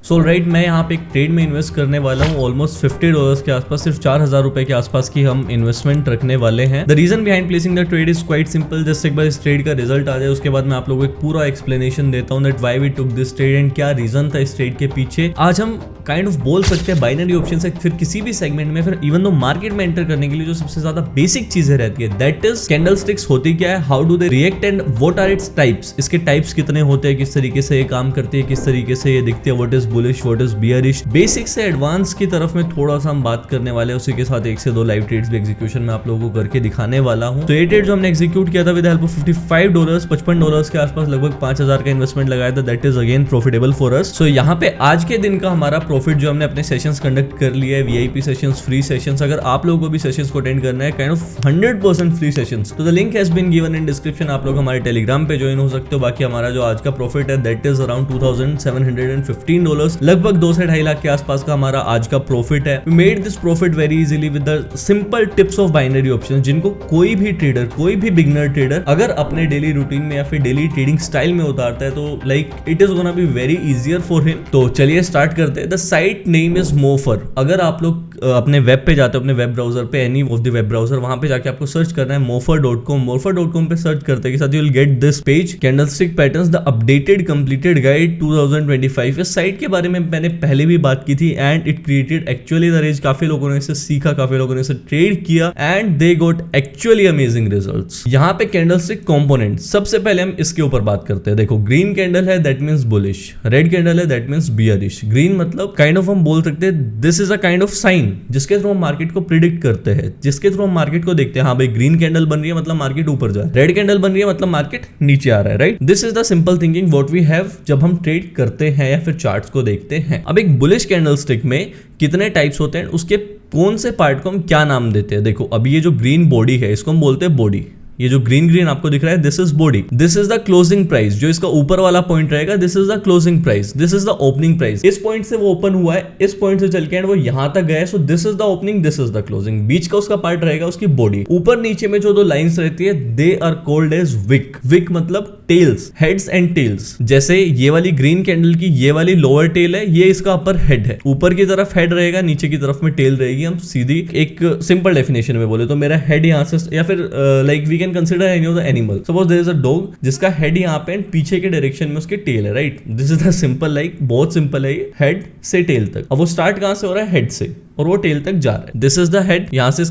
सो right, मैं यहाँ पे एक ट्रेड में इन्वेस्ट करने वाला हूँ ऑलमोस्ट $50 के आसपास, सिर्फ 4,000 रुपए के आसपास की हम इन्वेस्टमेंट रखने वाले हैं। The reason behind placing the trade is quite simple. Just एक बार इस ट्रेड का रिजल्ट आ जाए उसके बाद मैं आप लोगों को एक पूरा एक्सप्लेनेशन देता हूँ that why we took this trade and क्या रीजन था इस ट्रेड के पीछे। आज हम काइंड ऑफ बोल सकते हैं बाइनरी ऑप्शन से फिर किसी भी सेगमेंट में, फिर इवन दो मार्केट में एंटर करने के लिए जो सबसे ज्यादा बेसिक चीजें रहती है दैट इज कैंडलस्टिक्स होती क्या है, how do they react and what are its types. इसके टाइप्स कितने होते हैं, किस तरीके से ये काम करती है, किस तरीके से ये दिखती है, what is bullish what is bearish. Basic से एडवांस की तरफ में थोड़ा सा हम बात करने वाले हैं, उसी के साथ 1 से 2 लाइव ट्रेड्स भी एग्जीक्यूशन में आप लोगों को करके दिखाने वाला हूं। तो ये ट्रेड जो हमने एग्जीक्यूट किया था विद हेल्प ऑफ $55, $55 के आसपास लगभग 5,000 का इन्वेस्टमेंट लगाया था, that is again profitable for us. So यहाँ पे आज के दिन का हमारा प्रॉफिट जो हमने अपने सेशंस कंडक्ट कर लिया है, वीआईपी सेशंस, फ्री सेशंस, अगर आप लोगों को भी सेशंस को अटेंड करना है काइंड ऑफ 100% फ्री सेशंस, तो the link has been given in description. आप लोग हमारे टेलीग्राम पे ज्वाइन हो सकते हो। बाकी हमारा जो आज का प्रॉफिट है दैट इज अराउंड $2,715, लगभग 2 से 2.5 लाख के आसपास का हमारा आज का प्रॉफिट है। We made this profit very easily with the simple tips of binary options, जिनको कोई भी ट्रेडर, कोई भी बिगिनर ट्रेडर अगर अपने डेली रूटीन में या फिर डेली ट्रेडिंग स्टाइल में उतारता है तो like it is gonna be very easier for him. तो चलिए स्टार्ट करते हैं। The site name is Mofer. अगर आप लोग अपने वेब पे जाते हो, अपने वेब ब्राउजर पे, any of the web browser, वहां पे जाके आपको सर्च करना है mofer.com। mofer.com पे सर्च करते के साथ you will get this page, candlestick patterns the updated completed guide 2025। इस साइट के बारे में मैंने पहले भी बात की थी and it created actually the range. काफी लोगों ने इसे सीखा, काफी लोगों ने इसे ट्रेड किया and they got actually amazing results. यहाँ पे कैंडलस्टिक कंपोनेंट, सबसे पहले हम इसके ऊपर बात करते हैं। देखो, ग्रीन कैंडल है that means bullish, red candle है दैट मींस बियरिश। ग्रीन मतलब काइंड ऑफ हम बोल सकते हैं this is a kind of sine जिसके थ्रू हम मार्केट को प्रिडिक्ट करते हैं, जिसके थ्रू हम मार्केट को देखते हैं। हाँ भाई, ग्रीन कैंडल बन रही है मतलब मार्केट ऊपर जा रहा है, रेड कैंडल बन रही है मतलब मार्केट नीचे आ रहा है, right. This is the simple thinking what we have जब हम ट्रेड करते हैं या फिर चार्ट्स को देखते हैं। अब एक बुलिश कैंडलस्टिक में कितने टाइप्स होते हैं, उसके कौन से पार्ट को हम क्या नाम देते हैं। देखो, अभी ये जो ग्रीन बॉडी है इसको हम बोलते हैं बॉडी। ये जो ग्रीन ग्रीन आपको दिख रहा है this is body. This is the closing price, जो इसका ऊपर वाला पॉइंट रहेगा this is the closing price, this is the opening price. इस पॉइंट से वो ओपन हुआ है, इस पॉइंट से चल के एंड वो यहां तक गया है, so this is the opening, this is the closing. बीच का उसका पार्ट रहेगा उसकी बॉडी। ऊपर नीचे में जो 2 लाइंस रहती है they are called as wick. Wick मतलब टेल्स, हेड्स एंड टेल्स। जैसे ये वाली ग्रीन कैंडल की ये वाली लोअर टेल है, ये इसका अपर हेड है। ऊपर की तरफ हेड रहेगा, नीचे की तरफ में टेल रहेगी। हम सीधी एक सिंपल डेफिनेशन में बोले तो मेरा हेड यहाँ से, या फिर like we can consider any of the animal. Suppose there is a dog जिसका हेड यहाँ पे एंड पीछे के डायरेक्शन में उसकी टेल है, right. This is the simple, like बहुत सिंपल है ये, हेड से टेल तक। अब वो स्टार्ट कहां से हो रहा है, हेड से, और वो टेल तक जा रहा है। दिस इज द हेड, यहाँ से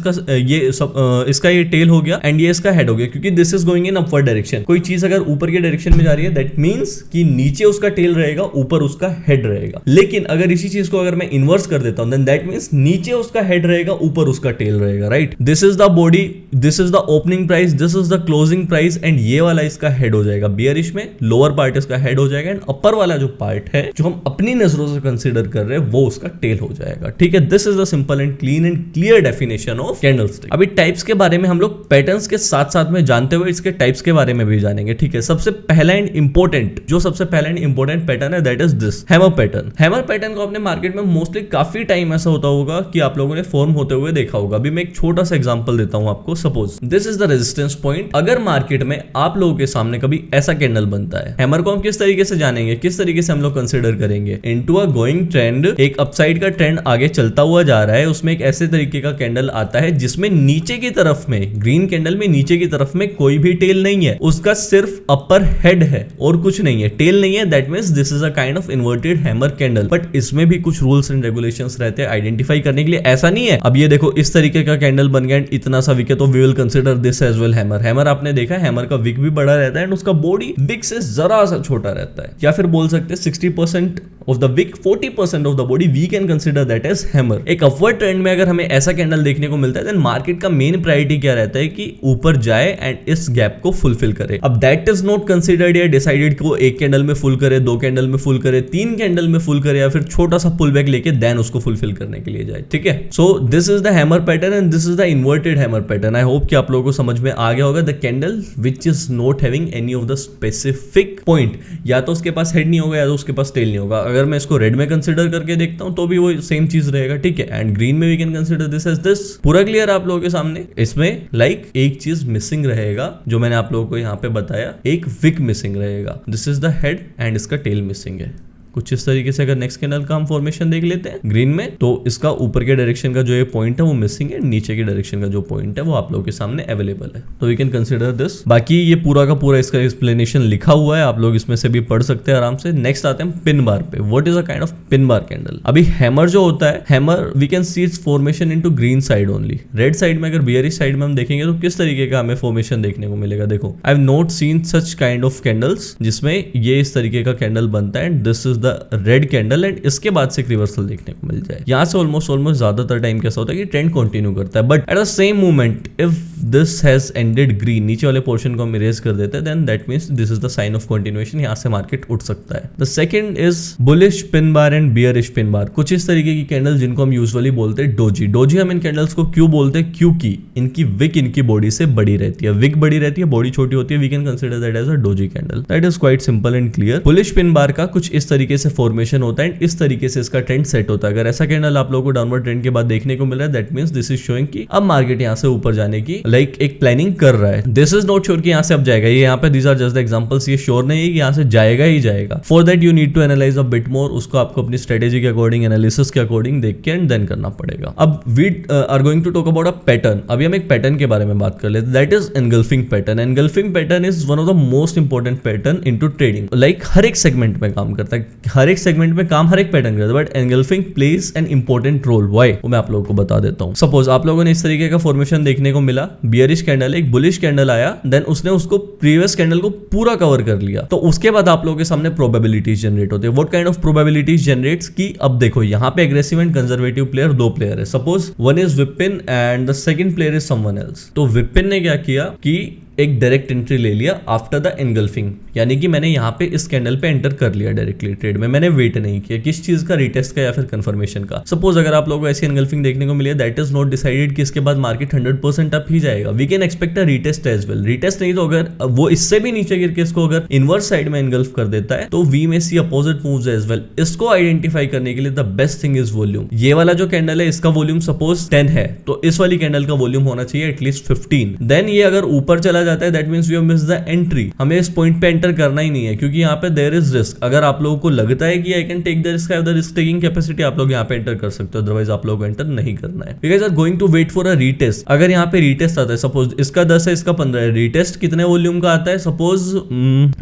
इसका ये टेल हो गया एंड ये इसका हेड हो गया, क्योंकि this is going in upward direction. कोई चीज अगर ऊपर के डायरेक्शन में जा रही है दैट मींस कि नीचे उसका टेल रहेगा, ऊपर उसका हेड रहेगा। लेकिन अगर इसी चीज को अगर मैं इन्वर्स कर देता हूं देन दैट मींस नीचे उसका हेड रहेगा, ऊपर उसका टेल रहेगा, right. This is the body, this is the opening price, this is the closing price and ये वाला इसका हेड हो जाएगा। बियरिश में लोअर पार्ट इसका हेड हो जाएगा एंड अपर वाला जो पार्ट है जो हम अपनी नजरों से कंसीडर कर रहे हैं वो उसका टेल हो जाएगा, ठीक है। This is the simple and clean and clear definition of candlestick. अभी टाइप्स के बारे में हम लोग पैटर्न्स के साथ साथ में जानते हुए इसके टाइप्स के बारे में भी जानेंगे, ठीक है। सबसे पहला एंड इंपॉर्टेंट पैटर्न है that is this hammer pattern. Hammer pattern को अपने मार्केट में मोस्टली काफी टाइम ऐसा होता होगा कि आप लोगों ने फॉर्म होते हुए देखा होगा। अभी मैं एक छोटा सा एग्जांपल देता हूं आपको। Suppose this is the resistance point. अगर मार्केट में आप लोगों के सामने कभी ऐसा कैंडल बनता है, हैमर को हम किस तरीके से जानेंगे, किस तरीके से हम लोग कंसिडर करेंगे, इनटू अ गोइंग ट्रेंड। एक अपसाइड का ट्रेंड आगे चलता हुआ जा रहा है, उसमें एक ऐसे तरीके का कैंडल आता है जिसमें नीचे की तरफ में, ग्रीन कैंडल में नीचे की तरफ में कोई भी टेल नहीं है, उसका सिर्फ अपर हेड है और कुछ नहीं है, टेल नहीं है। That means this is a kind of inverted hammer candle. But इसमें भी कुछ रूल्स एंड रेगुलेशंस रहते हैं आइडेंटिफाई करने के लिए। ऐसा नहीं है अब ये देखो इस तरीके का कैंडल बन गया, इतना सा विक है तो we will consider this as well hammer. Hammer आपने देखा है, हैमर का विक भी बड़ा रहता है एंड उसका बॉडी विक से जरा सा छोटा रहता है, या फिर बोल सकते हैं 60% of the wick, 40% of the body, we can consider that as hammer. एक अपवर्ड ट्रेंड में अगर हमें ऐसा कैंडल देखने को मिलता है देन मार्केट का मेन प्रायोरिटी क्या रहता है कि ऊपर जाए एंड इस गैप को फुलफिल करे। अब दैट इज नॉट कंसिडर्ड या डिसाइडेड को एक कैंडल में फुल करे, 2 कैंडल में फुल करे, 3 कैंडल में फुल करे, या फिर छोटा सा पुल बैक लेके देन उसको फुलफिल करने के लिए जाए, ठीक है। So this is the hammer pattern and this is the inverted hammer pattern. I hope कि आप लोगों को समझ में आ गया होगा। The candle which is not having any of the specific point, या तो उसके पास हेड नहीं होगा या तो उसके पास टेल नहीं होगा। अगर मैं इसको रेड में कंसिडर करके देखता हूं तो भी वो सेम चीज रहेगा, ठीक है। एंड ग्रीन में we can consider this as this. पूरा क्लियर आप लोगों के सामने। इसमें लाइक एक चीज मिसिंग रहेगा जो मैंने आप लोगों को यहाँ पे बताया, एक विक मिसिंग रहेगा। This is the head and इसका टेल मिसिंग है, कुछ इस तरीके से। अगर नेक्स्ट कैंडल का हम फॉर्मेशन देख लेते हैं ग्रीन में, तो इसका ऊपर के डायरेक्शन का जो ये पॉइंट है वो मिसिंग है, नीचे के डायरेक्शन का जो पॉइंट है वो आप लोगों के सामने अवेलेबल है, तो वी कैन कंसीडर दिस। बाकी ये पूरा का पूरा इसका एक्सप्लेनेशन लिखा हुआ है, आप लोग इसमें से भी पढ़ सकते हैं आराम से। नेक्स्ट आते हैं पिन बार पे। What is a kind of pin bar candle? अभी हैमर जो होता है, hammer we can see its formation into green side only. Red side में, अगर बियरिश साइड में हम देखेंगे तो किस तरीके का हमें फॉर्मेशन देखने को मिलेगा। देखो, I have not seen such kind of candles जिसमें ये इस तरीके का कैंडल बनता है and this is the red candle and इसके बाद से रिवर्सल देखने को मिल जाए। यहाँ से ऑलमोस्ट ज्यादातर टाइम कैसा होता है कि ट्रेंड कंटिन्यू करता है, but at the same moment if this has ended green, नीचे वाले पोर्शन को हम इरेज कर देते हैं, then that means this is the sign of continuation, यहाँ से मार्केट उठ सकता है। The second is bullish pin bar and bearish pin bar. कुछ इस तरीके की कैंडल जिनको हम यूजुअली बोलते हैं डोजी। डोजी हम इन कैंडल्स को क्यों बोलते हैं? क्योंकि इनकी विक इनकी बॉडी से बड़ी रहती है, विक बड़ी रहती है, बॉडी छोटी होती है, we can consider that as a doji candle. That is quite simple and clear. Bullish pin bar का कुछ इस तरीके से फॉर्मेशन होता है एंड इस तरीके से इसका ट्रेंड सेट होता है। अगर ऐसा कैंडल आप लोगों को डाउनवर्ड ट्रेंड के बाद देखने को मिल रहा है, that means this is showing कि अब मार्केट यहाँ से ऊपर जाने की एक प्लानिंग कर रहा है। दिस इज नॉट श्योर कि यहाँ से अब जाएगा, ये यहाँ पे these are just the examples, ये श्योर नहीं है कि यहाँ से जाएगा ही जाएगा। For that you need to analyse a bit more, उसको आपको अपनी स्ट्रेटेजी के अकॉर्डिंग, एनालिसिस के अकॉर्डिंग देख के एंड देन करना पड़ेगा। अब we are going to talk about a pattern. अभी हम एक पैटर्न के बारे में बात कर लेते हैं, that is engulfing pattern. Engulfing pattern is one of the most important pattern into trading. Like हर एक सेगमेंट में काम करता है, हर एक सेगमेंट में काम हर एक पैटर्न करता है, but engulfing plays an important role. Why? वो मैं आप लोगों को बता देता हूँ। सपोज आप लोगों ने इस तरीके का फॉर्मेशन देखने को मिला, बियरिश कैंडल, एक बुलिश कैंडल आया, देन उसने उसको प्रीवियस कैंडल को पूरा कवर कर लिया, तो उसके बाद आप लोगों के सामने प्रोबेबिलिटीज जनरेट होते हैं। What kind of probabilities generates की अब देखो यहाँ पे एग्रेसिव एंड कंजर्वेटिव प्लेयर दो प्लेयर है। Suppose one is Vipin and the second player is someone else. तो विपिन ने क्या किया कि एक डायरेक्ट एंट्री ले लिया आफ्टर द एनगल्फिंग, यानी कि मैंने यहाँ पे इस कैंडल पे एंटर कर लिया डायरेक्टली ट्रेड में, मैंने वेट नहीं किया किस चीज का, रिटेस्ट का या फिर कंफर्मेशन का। सपोज अगर आप लोगों को ऐसी एनगल्फिंग देखने को मिली, दैट इज नॉट डिसाइडेड कि इसके बाद मार्केट 100% अप ही जाएगा, we can expect a retest as well. Retest नहीं तो अगर वो इससे भी नीचे गिर के इसको अगर इनवर्स साइड में एनगल्फ कर देता है, तो वी में सी अपोजिट मूव्स एज वेल। इसको आइडेंटिफाई करने के लिए the best thing is volume. ये वाला जो कैंडल है इसका वॉल्यूम सपोज 10 है, तो इस वाली कैंडल का वॉल्यूम होना चाहिए एटलीस्ट 15। देन ये अगर ऊपर चला जाता है, that means we miss the entry, हमें इस पॉइंट पे एंटर करना ही नहीं है, क्योंकि यहाँ पे देयर इज रिस्क। अगर आप लोगों को लगता है कि I can take the risk, the risk taking capacity, आप लोग यहाँ पे एंटर कर सकते हो, अदरवाइज आप लोगों को एंटर नहीं करना है। Because are going to wait for a retest. अगर यहाँ पे रीटेस्ट आता है, सपोज इसका 10 है इसका 15 है, रीटेस्ट कितने वॉल्यूम का आता है, suppose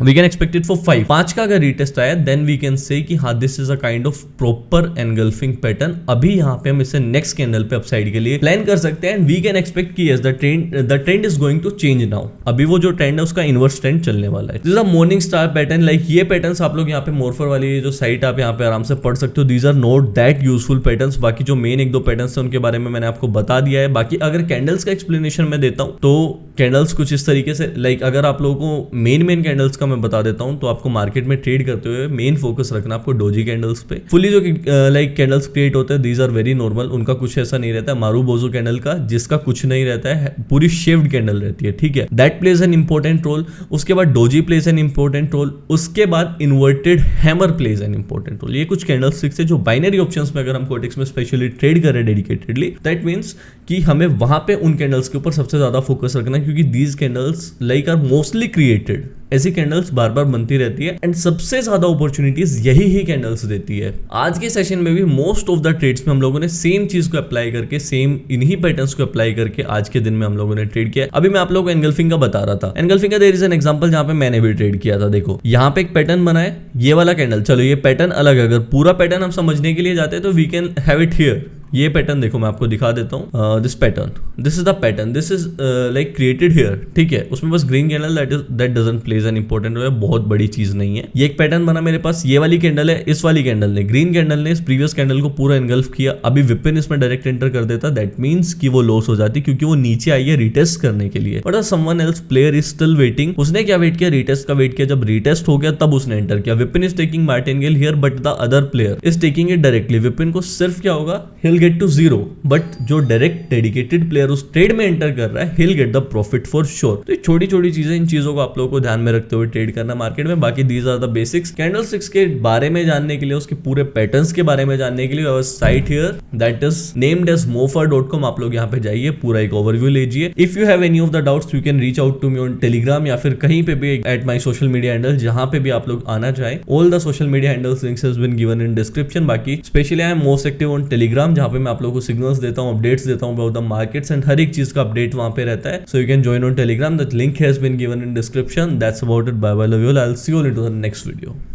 we can expect it for 5 का अगर रीटेस्ट आया, देन वी कैन से कि हाँ this is a kind of proper engulfing pattern. अभी यहाँ पे हम इसे नेक्स्ट कैंडल पे अपसाइड के लिए प्लान कर सकते हैं एंड वी कैन एक्सपेक्ट कि yes the trend is going to change now. अभी वो जो ट्रेंड है उसका इनवर्स ट्रेंड चलने वाला है। This is a morning star pattern. Like ये पैटर्न्स आप लोग यहाँ पे मोरफर वाली जो साइट आप यहाँ पे आराम से पढ़ सकते हो। These are not that useful patterns. बाकी जो मेन एक दो पैटर्न्स है उनके बारे में मैंने आपको बता दिया है। बाकी अगर कैंडल्स का एक्सप्लेनेशन मैं देता हूँ तो कैंडल्स कुछ इस तरीके से, लाइक अगर आप लोगों को मेन कैंडल्स का मैं बता देता हूँ तो आपको मार्केट में ट्रेड करते हुए मेन फोकस रखना आपको डोजी कैंडल्स पे। फुली जो लाइक कैंडल्स क्रिएट होते हैं दीज आर वेरी नॉर्मल, उनका कुछ ऐसा नहीं रहता है। मारू बोजो कैंडल का जिसका कुछ नहीं रहता है, पूरी शेव्ड कैंडल रहती है, ठीक है, that plays an important role. उसके बाद doji plays an important role. उसके बाद inverted hammer plays an important role. ये कुछ कैंडलस्टिक्स है जो बाइनरी ऑप्शंस में अगर हम कोटेक्स में स्पेशली ट्रेड कर रहे हैं डेडिकेटेडली, दैट मींस कि हमें वहां पे उन कैंडल्स के ऊपर सबसे ज्यादा फोकस रखना है, क्योंकि these candles like are mostly created. ऐसी कैंडल्स बार बार बनती रहती है एंड सबसे ज्यादा अपॉर्चुनिटीज यही ही कैंडल्स देती है। आज के सेशन में भी मोस्ट ऑफ द ट्रेड्स में हम लोगों ने सेम चीज को अप्लाई करके, सेम इन्हीं पैटर्न्स को अप्लाई करके आज के दिन में हम लोगों ने ट्रेड किया। अभी मैं आप लोगों को एनगल्फिंग का बता रहा था। एनगल्फिंग का देयर इज एन एग्जांपल जहां पे मैंने भी ट्रेड किया था। देखो यहाँ पे एक पैटर्न बना है, ये वाला कैंडल, चलो ये पैटर्न अलग है। अगर पूरा पैटर्न हम समझने के लिए जाते हैं तो we can have it here. ये पैटर्न देखो मैं आपको दिखा देता हूँ। This pattern, this is the pattern, this is like created here, ठीक है। उसमें बस green candle that doesn't plays an important role, बहुत बड़ी चीज नहीं है। ये एक पैटर्न बना मेरे पास, ये वाली कैंडल है, इस वाली कैंडल ने, ग्रीन कैंडल ने इस प्रीवियस कैंडल को पूरा एनगल्फ किया। अभी विपिन इसमें डायरेक्ट एंटर कर देता, दैट मींस कि वो लॉस हो जाती, क्योंकि वो नीचे आई है रिटेस्ट करने के लिए। But someone else player is still waiting. उसने क्या वेट किया, रिटेस्ट का वेट किया। जब रिटेस्ट हो गया तब उसने एंटर किया। Vipin is taking martingale here but the other player is taking it directly. Vipin को सिर्फ क्या होगा, he'll get to zero, but जो डायरेक्ट डेडिकेटेड प्लेयर उस ट्रेड में एंटर कर रहा है he'll get the profit for sure। तो छोटी छोटी चीजें, इन चीजों को आप लोगों को ध्यान में रखते हुए ट्रेड करना मार्केट में। बाकी these are the basics. Candlesticks के बारे में जानने के लिए, उसके पूरे पैटर्न्स के बारे में जानने के लिए site here that is named as mofa.com, आप लोग यहाँ पे जाइए, पूरा एक ओवरव्यू लीजिए। If you have any of the doubts you can reach out to me on Telegram या फिर कहीं पे भी at my social media handle, जहां पे भी आप लोग आना चाहें। All the social media handles links has been given in description. बाकी specially I am most active on Telegram, जहां पे मैं आप लोगों को सिग्नल्स देता हूं, अपडेट्स देता हूं अबाउट द मार्केट्स एंड हर एक चीज का अपडेट वहां पे रहता है। So you can join on Telegram, that link has been given in description. That's about it, bye bye, love you all, I will see you in to the next video.